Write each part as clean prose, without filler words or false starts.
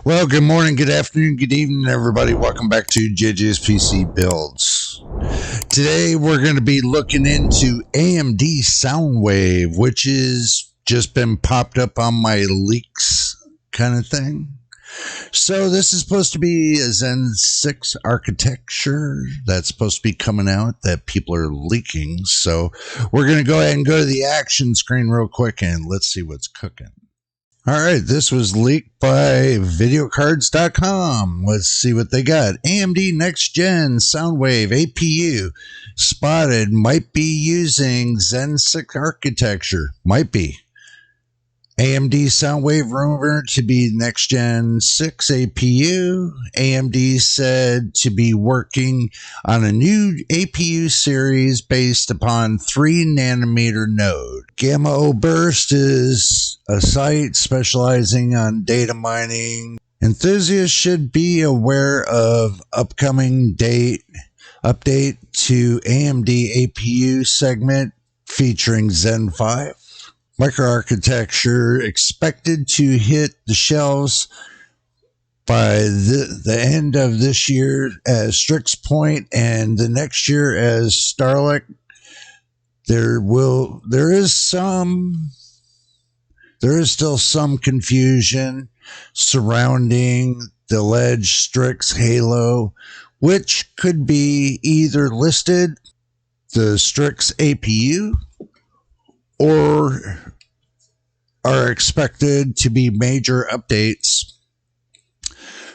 Well, good morning, good afternoon, good evening, everybody. Welcome back to JJ's PC Builds. Today, we're going to be looking into AMD SoundWave, which has just been popped up on my leaks kind of thing. So this is supposed to be a Zen 6 architecture that's supposed to be coming out that people are leaking. So we're going to go ahead and go to the action screen real quick and let's see what's cooking. All right, this was leaked by videocards.com. Let's see what they got. AMD Next Gen SoundWave APU spotted might be using Zen 6 architecture. Might be. AMD SoundWave rumored to be Next Gen 6 APU. AMD said to be working on a new APU series based upon 3nm node. Gamma O Burst is a site specializing on data mining. Enthusiasts should be aware of upcoming update to AMD APU segment featuring Zen 5. Microarchitecture expected to hit the shelves by the end of this year as Strix Point and the next year as Starlink. There is still some confusion surrounding the alleged Strix Halo, which could be either listed the Strix APU or are expected to be major updates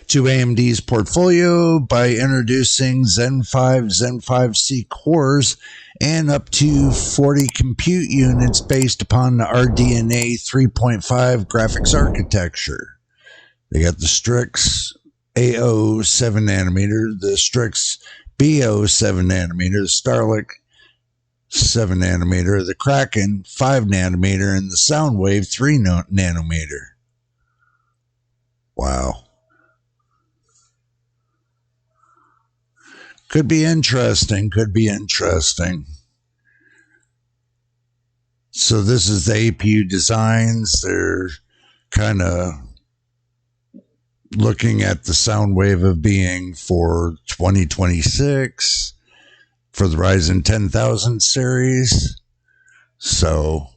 to AMD's portfolio by introducing Zen 5, Zen 5C cores, and up to 40 compute units based upon the RDNA 3.5 graphics architecture. They got the Strix AO 7nm, the Strix BO 7nm, the Starlink 7nm, the Kraken 5nm, and the SoundWave 3nm. Wow. Could be interesting. So this is the APU designs. They're kind of looking at the SoundWave of being for 2026 for the Ryzen 10,000 series. So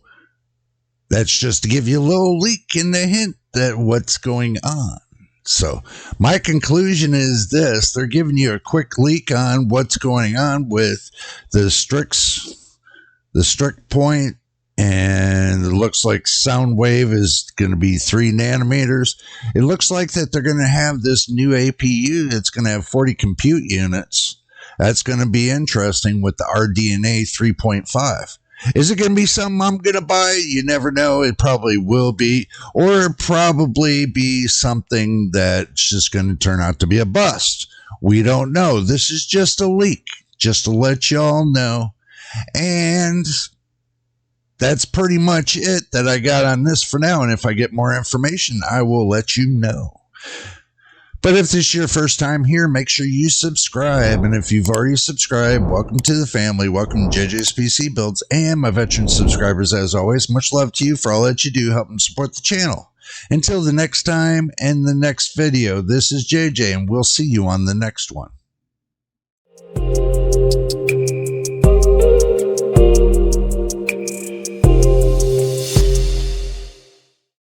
that's just to give you a little leak and a hint that what's going on. So my conclusion is this: they're giving you a quick leak on what's going on with the Strix Point, and it looks like SoundWave is going to be 3nm. It looks like that they're going to have this new APU that's going to have 40 compute units. That's going to be interesting with the RDNA 3.5. Is it going to be something I'm going to buy? You never know. It probably will be. Or probably be something that's just going to turn out to be a bust. We don't know. This is just a leak, just to let y'all know. And that's pretty much it that I got on this for now. And if I get more information, I will let you know. But if this is your first time here, make sure you subscribe. And if you've already subscribed, welcome to the family. Welcome to JJ's PC Builds and my veteran subscribers. As always, much love to you for all that you do, helping support the channel. Until the next time and the next video, this is JJ, and we'll see you on the next one.